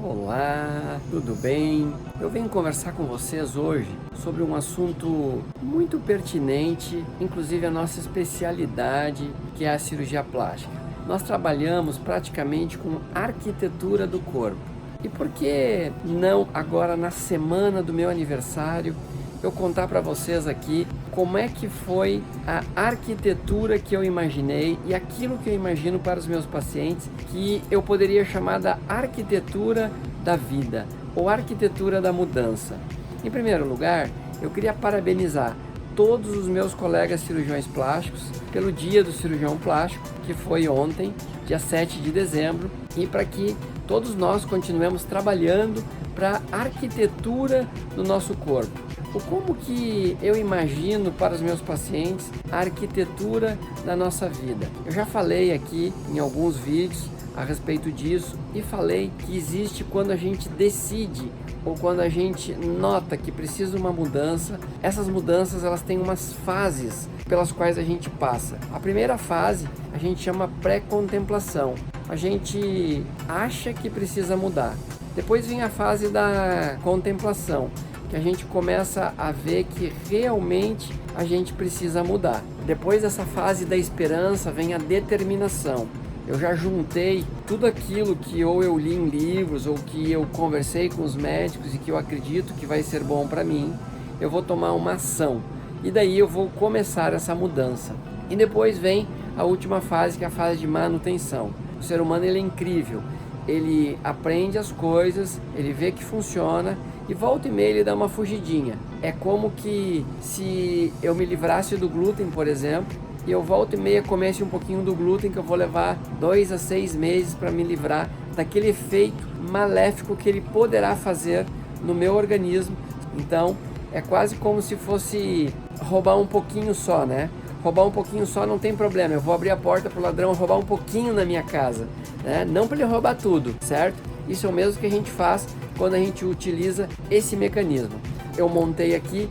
Olá, tudo bem? Eu venho conversar com vocês hoje sobre um assunto muito pertinente, inclusive a nossa especialidade, que é a cirurgia plástica. Nós trabalhamos praticamente com arquitetura do corpo. E por que não agora na semana do meu aniversário eu contar para vocês aqui como é que foi a arquitetura que eu imaginei e aquilo que eu imagino para os meus pacientes, que eu poderia chamar da arquitetura da vida ou arquitetura da mudança. Em primeiro lugar, eu queria parabenizar todos os meus colegas cirurgiões plásticos pelo Dia do Cirurgião Plástico, que foi ontem, dia 7 de dezembro, e para que todos nós continuemos trabalhando para a arquitetura do nosso corpo. Como que eu imagino para os meus pacientes a arquitetura da nossa vida? Eu já falei aqui em alguns vídeos a respeito disso e falei que existe quando a gente decide ou quando a gente nota que precisa de uma mudança. Essas mudanças elas têm umas fases pelas quais a gente passa. A primeira fase a gente chama pré-contemplação. A gente acha que precisa mudar. Depois vem a fase da contemplação, que a gente começa a ver que realmente a gente precisa mudar. Depois dessa fase da esperança vem a determinação. Eu já juntei tudo aquilo que ou eu li em livros ou que eu conversei com os médicos e que eu acredito que vai ser bom para mim. Eu vou tomar uma ação e daí eu vou começar essa mudança. E depois vem a última fase, que é a fase de manutenção. O ser humano ele é incrível. Ele aprende as coisas, ele vê que funciona e volta e meia ele dá uma fugidinha. É como que se eu me livrasse do glúten, por exemplo, e eu volta e meia comesse um pouquinho do glúten, que eu vou levar 2 a 6 meses para me livrar daquele efeito maléfico que ele poderá fazer no meu organismo. Então é quase como se fosse roubar um pouquinho só, né? Roubar um pouquinho só não tem problema, eu vou abrir a porta para o ladrão roubar um pouquinho na minha casa, né? Não para ele roubar tudo, certo? Isso é o mesmo que a gente faz quando a gente utiliza esse mecanismo. Eu montei aqui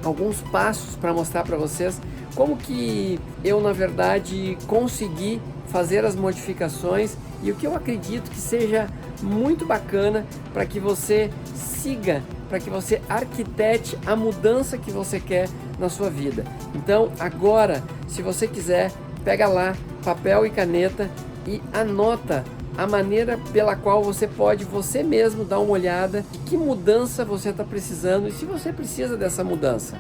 alguns passos para mostrar para vocês como que eu, na verdade, consegui fazer as modificações e o que eu acredito que seja muito bacana para que você siga, para que você arquitete a mudança que você quer na sua vida. Então, agora, se você quiser, pega lá papel e caneta e anota a maneira pela qual você pode você mesmo dar uma olhada de que mudança você está precisando e se você precisa dessa mudança.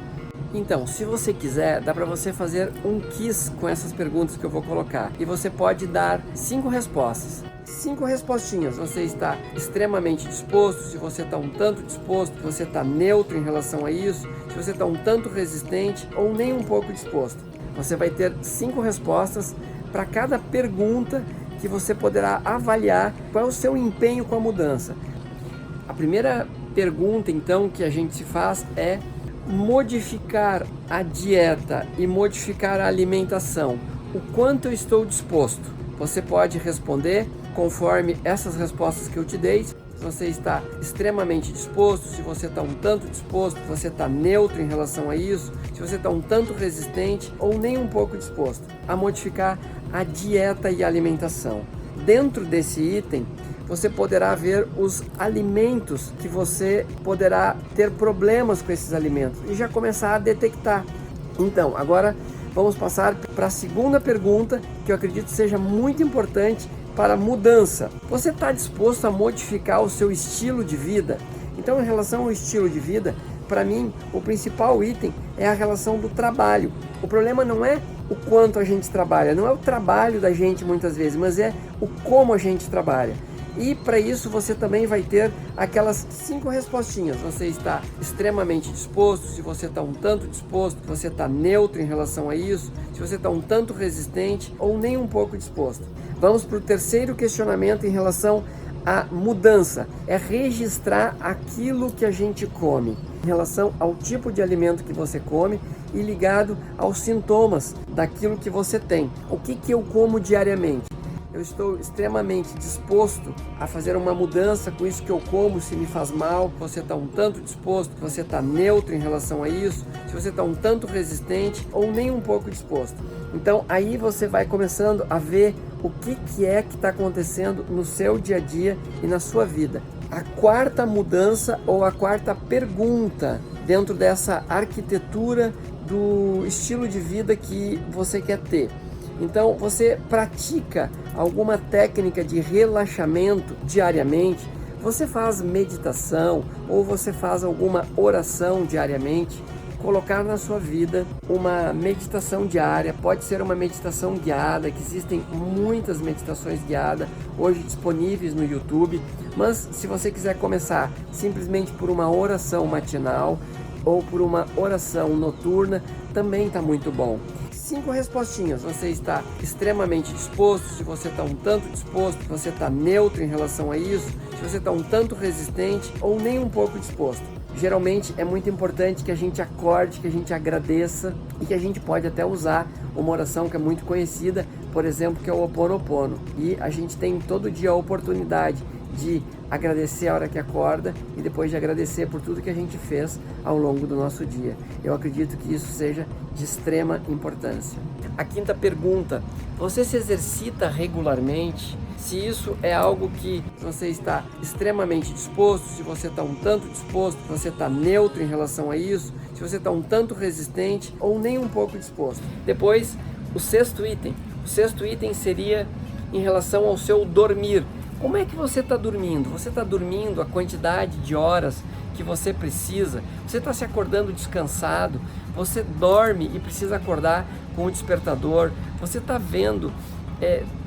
Então, se você quiser, dá para você fazer um quiz com essas perguntas que eu vou colocar e você pode dar 5 respostas. 5 respostinhas. Você está extremamente disposto, se você está um tanto disposto, se você está neutro em relação a isso, se você está um tanto resistente ou nem um pouco disposto. Você vai ter 5 respostas para cada pergunta que você poderá avaliar qual é o seu empenho com a mudança. A primeira pergunta, então, que a gente se faz é: modificar a dieta e modificar a alimentação, o quanto eu estou disposto? Você pode responder conforme essas respostas que eu te dei. Se você está extremamente disposto, se você está um tanto disposto, se você está neutro em relação a isso, se você está um tanto resistente ou nem um pouco disposto a modificar a dieta e a alimentação. Dentro desse item, você poderá ver os alimentos que você poderá ter problemas com esses alimentos e já começar a detectar. Então, agora vamos passar para a segunda pergunta, que eu acredito seja muito importante para a mudança. Você está disposto a modificar o seu estilo de vida? Então, em relação ao estilo de vida, para mim, o principal item é a relação do trabalho. O problema não é o quanto a gente trabalha, não é o trabalho da gente muitas vezes, mas é o como a gente trabalha. E para isso você também vai ter aquelas 5 respostinhas. Você está extremamente disposto, se você está um tanto disposto, se você está neutro em relação a isso, se você está um tanto resistente ou nem um pouco disposto. Vamos para o terceiro questionamento em relação à mudança. É registrar aquilo que a gente come, em relação ao tipo de alimento que você come e ligado aos sintomas daquilo que você tem. O que eu como diariamente? Eu estou extremamente disposto a fazer uma mudança com isso que eu como, se me faz mal. Você está um tanto disposto, você está neutro em relação a isso, se você está um tanto resistente ou nem um pouco disposto. Então aí você vai começando a ver o que é que está acontecendo no seu dia a dia e na sua vida. A quarta mudança ou a quarta pergunta dentro dessa arquitetura do estilo de vida que você quer ter. Então, você pratica alguma técnica de relaxamento diariamente? Você faz meditação ou você faz alguma oração diariamente? Colocar na sua vida uma meditação diária, pode ser uma meditação guiada, que existem muitas meditações guiadas hoje disponíveis no YouTube, mas se você quiser começar simplesmente por uma oração matinal ou por uma oração noturna, também está muito bom. 5 respostinhas, você está extremamente disposto, se você está um tanto disposto, se você está neutro em relação a isso, se você está um tanto resistente ou nem um pouco disposto. Geralmente é muito importante que a gente acorde, que a gente agradeça e que a gente pode até usar uma oração que é muito conhecida, por exemplo, que é o Ho Oponopono. E a gente tem todo dia a oportunidade de agradecer a hora que acorda e depois de agradecer por tudo que a gente fez ao longo do nosso dia. Eu acredito que isso seja de extrema importância. A quinta pergunta: você se exercita regularmente? Se isso é algo que você está extremamente disposto, se você está um tanto disposto, se você está neutro em relação a isso, se você está um tanto resistente ou nem um pouco disposto. Depois, o sexto item. O sexto item seria em relação ao seu dormir. Como é que você está dormindo? Você está dormindo a quantidade de horas que você precisa? Você está se acordando descansado? Você dorme e precisa acordar com o despertador? Você está vendo,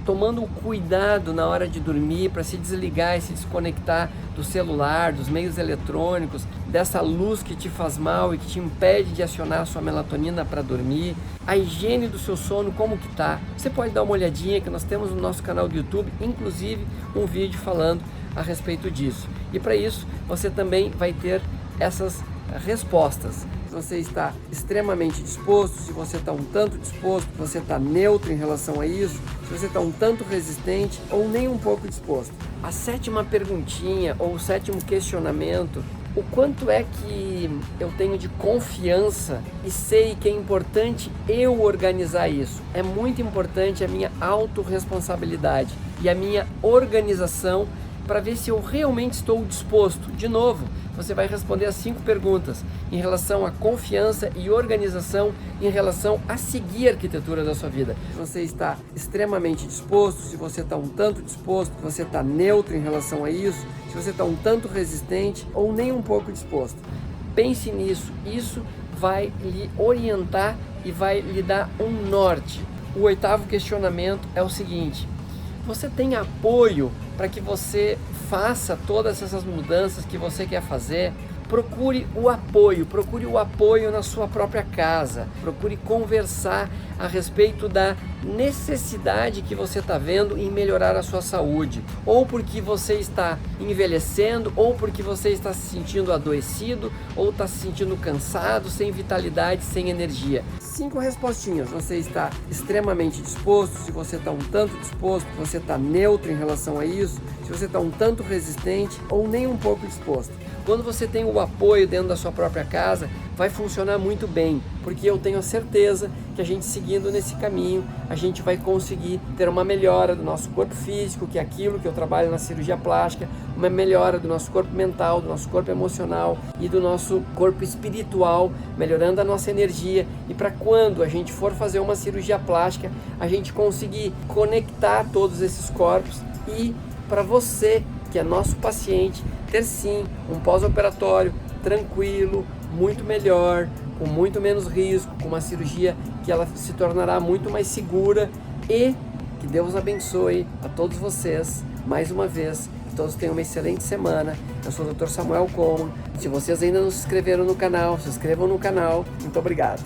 tomando cuidado na hora de dormir para se desligar e se desconectar do celular, dos meios eletrônicos, dessa luz que te faz mal e que te impede de acionar a sua melatonina para dormir? A higiene do seu sono, como que tá? Você pode dar uma olhadinha que nós temos no nosso canal do YouTube, inclusive um vídeo falando a respeito disso. E para isso, você também vai ter essas respostas. Se você está extremamente disposto, se você está um tanto disposto, se você está neutro em relação a isso, se você está um tanto resistente ou nem um pouco disposto. A sétima perguntinha ou o sétimo questionamento: o quanto é que eu tenho de confiança e sei que é importante eu organizar isso? É muito importante a minha autorresponsabilidade e a minha organização para ver se eu realmente estou disposto. De novo, você vai responder as 5 perguntas em relação à confiança e organização em relação a seguir a arquitetura da sua vida. Se você está extremamente disposto, se você está um tanto disposto, se você está neutro em relação a isso, se você está um tanto resistente ou nem um pouco disposto. Pense nisso, isso vai lhe orientar e vai lhe dar um norte. O 8º questionamento é o seguinte: você tem apoio para que você faça todas essas mudanças que você quer fazer? Procure o apoio na sua própria casa, procure conversar a respeito da necessidade que você está vendo em melhorar a sua saúde, ou porque você está envelhecendo, ou porque você está se sentindo adoecido, ou está se sentindo cansado, sem vitalidade, sem energia. 5 respostinhas. Você está extremamente disposto, se você está um tanto disposto, se você está neutro em relação a isso, se você está um tanto resistente ou nem um pouco disposto. Quando você tem o apoio dentro da sua própria casa, vai funcionar muito bem, porque eu tenho a certeza que a gente seguindo nesse caminho, a gente vai conseguir ter uma melhora do nosso corpo físico, que é aquilo que eu trabalho na cirurgia plástica, uma melhora do nosso corpo mental, do nosso corpo emocional e do nosso corpo espiritual, melhorando a nossa energia. E para quando a gente for fazer uma cirurgia plástica, a gente conseguir conectar todos esses corpos e para você, que é nosso paciente, ter sim um pós-operatório tranquilo, muito melhor, com muito menos risco, com uma cirurgia que ela se tornará muito mais segura. E que Deus abençoe a todos vocês mais uma vez, que todos tenham uma excelente semana. Eu sou o Dr. Samuel Coleman. Se vocês ainda não se inscreveram no canal, se inscrevam no canal. Muito obrigado.